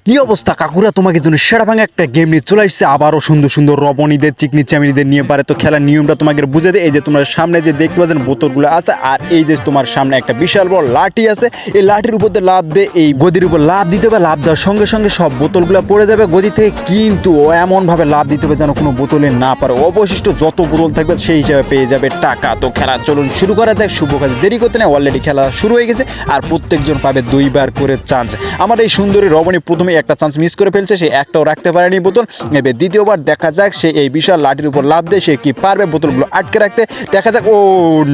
কি অবস্থা কাকুরা, তোমাকে জন্য সেরা ভাঙা একটা গেম নিয়ে চলে আসছে আবারও সুন্দর সুন্দর রবণীদের চিকনি চামিনিদের নিয়ে পারে। তো খেলার নিয়মটা তোমাকে বুঝে দেয়। এই যে তোমার সামনে যে দেখতে পাচ্ছেন বোতলগুলো আছে, আর এই যে তোমার সামনে একটা বিশাল বড় লাঠি আছে, এই লাঠির উপর দিয়ে লাভ দিয়ে এই গদির উপর লাভ দিতে হবে। লাভ দেওয়ার সঙ্গে সঙ্গে সব বোতলগুলো পড়ে যাবে গদি থেকে, কিন্তু এমনভাবে লাভ দিতে হবে যেন কোনো বোতলে না পারে। অবশিষ্ট যত বোতল থাকবে সেই হিসাবে পেয়ে যাবে টাকা। তো খেলা চলুন শুরু করা যাক। শুভ কাজে দেরি করতে নেই, অলরেডি খেলা শুরু হয়ে গেছে আর প্রত্যেকজন পাবে 2বার করে চান্স। আমার এই সুন্দরী রবণী প্রথমে একটা চান্স মিস করে ফেলছে, সে একটাও রাখতে পারেনি বোতল। এবার দ্বিতীয়বার দেখা যাক সে এই বিশাল লাঠির উপর লাভ দেয়, সে কি পারবে বোতলগুলো আটকে রাখতে। দেখা যাক, ও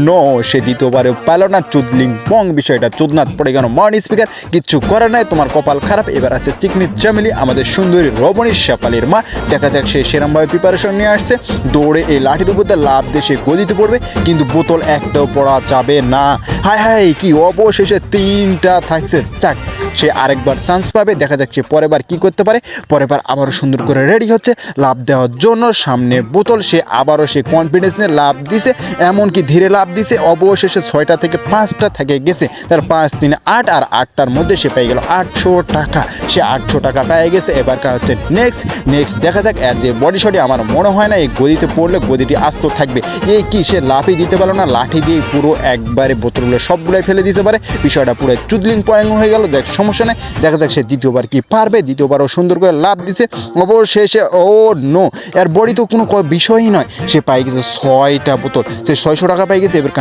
নো, সে দ্বিতীয়বারে পারল না। চুদলিং পং, বিষয়টা চোদনাথ পড়ে গেল মাউন্ট স্পিকার। কিচ্ছু করার নাই, তোমার কপাল খারাপ। এবার আছে চিকনি চামেলি, আমাদের সুন্দরী রবণী শেফালির মা। দেখা যাক সে সেরমভাবে প্রিপারেশন নিয়ে আসছে। দৌড়ে এই লাঠির উপর দিয়ে লাভ দিয়ে সে গদিতে পড়বে, কিন্তু বোতল একটাও পড়া যাবে না। হায় হায়, কি অবশেষে 3টা থাকছে। চাক, সে আরেকবার চান্স পাবে। দেখা যাক সে পরের বার কি করতে পারে। পরের বার আবারও সুন্দর করে রেডি হচ্ছে লাভ দেওয়ার জন্য। সামনে বোতল, সে আবারও সে কনফিডেন্স নিয়ে লাভ দিছে, এমনকি ধীরে লাভ দিছে। অবশেষে 6টা থেকে 5টা থেকে গেছে, তার 5 3 8, আর 8টার মধ্যে সে পেয়ে গেল 800 টাকা। সে 800 টাকা পেয়ে গেছে। এবার হচ্ছে নেক্সট দেখা যাক। এর যে বডি শটে আমার মনে হয় না এই গদিতে পড়লে গদিটি আস্ত থাকবে। এই কি, সে লাফি দিতে পারলো না, লাঠি দিয়ে পুরো একবারে বোতলগুলো সবগুলোই ফেলে দিতে পারে। বিষয়টা পুরো চুদলিং পয়েন্ট হয়ে গেল। দেখ সমস্যা নেই, দেখা যাক সে দ্বিতীয়বার কি পারবে। দ্বিতীয়বারও সুন্দর করে লাভ দিছে। অবশেষে ও নো, এর বডি তো কোনো বিষয়ই নয়, সে পাই গেছে 6টা বোতল, সে 600 টাকা পাই গেছে। এবার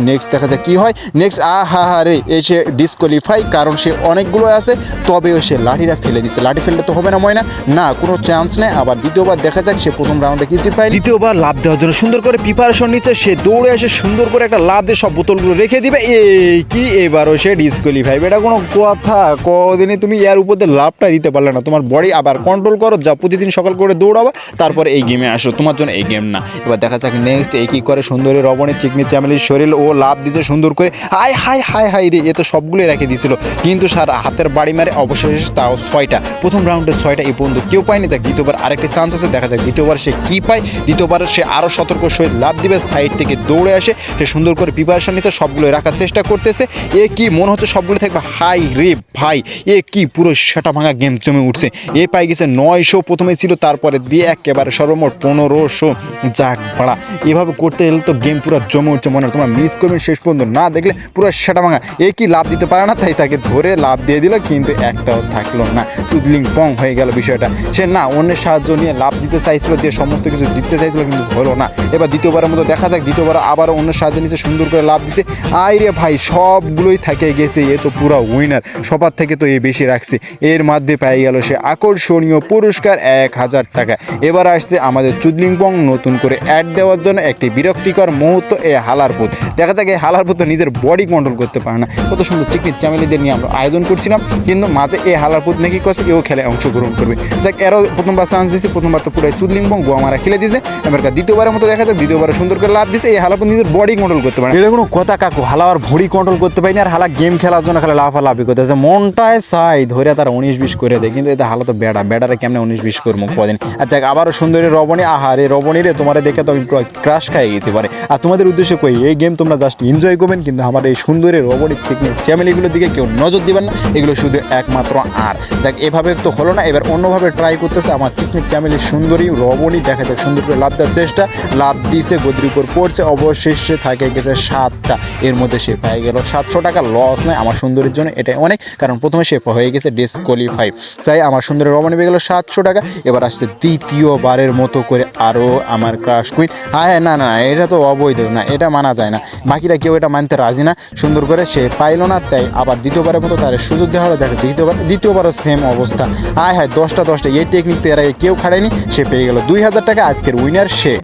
নেক্সট দেখা যাক কি হয়। নেক্সট আহা রে, এসে ডিসকোয়ালিফাই, কারণ সে অনেকগুলো আছে। তবেও সে লাঠিটা ফেলে দিচ্ছে। লাঠি ফেললে তো হবে না ময়না, না কোনো চান্স নেই। আবার দ্বিতীয়বার দেখা যাক সে প্রথম রাউন্ডে কিছু পায়। দ্বিতীয়বার লাভ দেওয়ার জন্য সুন্দর করে প্রিপারেশন নিচ্ছে। সে দৌড়ে এসে সুন্দর করে একটা লাভ দিয়ে সব বোতলগুলো রেখে দিবে। এই কি, এবারও সে ডিসকোয়ালিফাই। এটা কোনো কথা? কদিনই তুমি এর উপর দিয়ে লাভটা দিতে পারলে না। তোমার বডি আবার কন্ট্রোল করো, যা প্রতিদিন সকাল করে দৌড়াবা, তারপরে এই গেমে আসো। তোমার জন্য এই গেম না। এবার দেখা যাক নেক্সট এই কি করে। সুন্দরী রবণী চিকনি চামেলির শরীর ও লাভ দিতে সুন্দর করে। হাই হাই হাই হাই রে, এ তো সবগুলোই রেখে দিয়েছিল, কিন্তু সার হাতের বাড়ি মারে অবশেষে তাও 6টা। প্রথম রাউন্ডে 6টা এই পর্যন্ত কেউ পায়নি। দেখ দ্বিতীয়বার আরেকটি চান্স আছে, দেখা যাক দ্বিতীয়বার সে কি পায়। দ্বিতীয়বার সে আরও সতর্ক সহিত লাভ দিবে, সাইড থেকে দৌড়ে আসে। সে সুন্দর করে প্রিপারেশন নিতে সবগুলো রাখার চেষ্টা করতেছে। এ কি, মনে হচ্ছে সবগুলো থাকবে। হাই রে ভাই, এ কি পুরো সেটা ভাঙা গেম জমে উঠছে। এ পাই গেছে 900, প্রথমে ছিল, তারপরে দিয়ে একেবারে সর্বমোট 1500। যাক বাড়া, এভাবে করতে গেলে তো গেম পুরো জমে উঠছে। মনে হয় তোমার মিস করবেন শেষ পর্যন্ত না দেখলে। পুরো সেটা ভাঙা, এ কি লাভ দিতে পারে না, তাই তাকে ধরে লাভ দিয়ে দিল, কিন্তু একটাও থাকলো না। চুদলিং পং হয়ে গেল বিষয়টা। সে না, অন্যের সাহায্য নিয়ে লাভ দিতে চাইছিল, দিয়ে সমস্ত কিছু জিততে চাইছিল, কিন্তু হলো না। এবার দ্বিতীয়বারের মতো দেখা যাক। দ্বিতীয়বার আবারও অন্যের সাহায্য নিচ্ছে, সুন্দর করে লাভ দিছে। আই রে ভাই, সবগুলোই থাকে গেছে। এ তো পুরো উইনার, সবার থেকে তো এ বেশি রাখছে। এর মধ্যে পেয়ে গেল সে আকর্ষণীয় পুরস্কার 1000 টাকা। এবার আসছে আমাদের চুদলিং পং নতুন করে অ্যাড দেওয়ার জন্য একটি বিরক্তিকর মুহূর্ত। এ হালারপুত, দেখা যাক এই হালারপুত নিজের বডি কন্ট্রোল করতে পারে না। কত সুন্দর চিকনি চামেলিদের নিয়ে আমরা আয়োজন করছিলাম, কিন্তু মাঝে এই হালারপুত নাকি করছে এও খেলায় অংশগ্রহণ করবে। যাক, এরও প্রথমবার চান্স দিয়েছে, প্রথমবার তো পুরো চুদলিং পং গোয়ামারা খেলে দিয়েছে। এবার দ্বিতীয়বারের মতো দেখা যাক, দ্বিতীয়বার সুন্দর করে লাভ দিয়েছে। এই হালারপুত নিজের বডি কন্ট্রোল করতে পারে না। এটা কোনো কথা কাকু? হালার ভড়ি কন্ট্রোল করতে পারি না, আর হালা গেম খেলার জন্য খালি লাফালাফি করতেছে। মনটায় চাই ধরে তারা 19-20 করে দেয়, কিন্তু এটা হালা তো বেড়ারে কেমনে 19-20 করবো কদিন। আচ্ছা, আবারও সুন্দরী রবণী। আহারে রবণী রে, তোমার দেখে তো আমি ক্রাশ খাই গেছি পারে। আর তোমাদের উদ্দেশ্যে কই, এই গেম তোমরা জাস্ট এনজয় করবেন, কিন্তু আমার এই সুন্দরী রবণী চিকনি চ্যামেলিগুলোর দিকে কেউ নজর দিবেন না। এগুলো শুধু একমাত্র আর। যাক, এভাবে তো হলো না, এবার অন্যভাবে ট্রাই করতেছে আমার চিকনি চ্যামেলি সুন্দরী রবণী। দেখা যাক, সুন্দর করে লাভ দেওয়ার চেষ্টা, লাভ দিয়েছে, গদির উপর পড়ছে। অবশেষে থাকে গেছে 7টা, এর মধ্যে সে পেয়ে গেল 700 টাকা। লস নয় আমার সুন্দরীর জন্য, এটাই অনেক, কারণ প্রথমে সে হয়ে গেছে ডিসকোয়ালিফাই। তাই আমার সুন্দরী রমণী পেয়ে গেল 700 টাকা। এবার আসছে দ্বিতীয়বারের মতো করে আরও আমার ক্রাশ কুইন। হ্যাঁ না না, এটা তো অবৈধ না, এটা মানা যায় না। বাকিরা কেউ এটা মানতে রাজি না। সুন্দর করে সে পাইলো না, তাই আবার দ্বিতীয়বারের মতো তার সুযোগ দেওয়া হলো। দেখো দ্বিতীয়বারও সেম অবস্থা। হ্যাঁ 10টা এই টেকনিক তো এর আগে কেউ খাড়ায়নি। সে পেয়ে গেল 2000 টাকা। আজকের উইনার সে।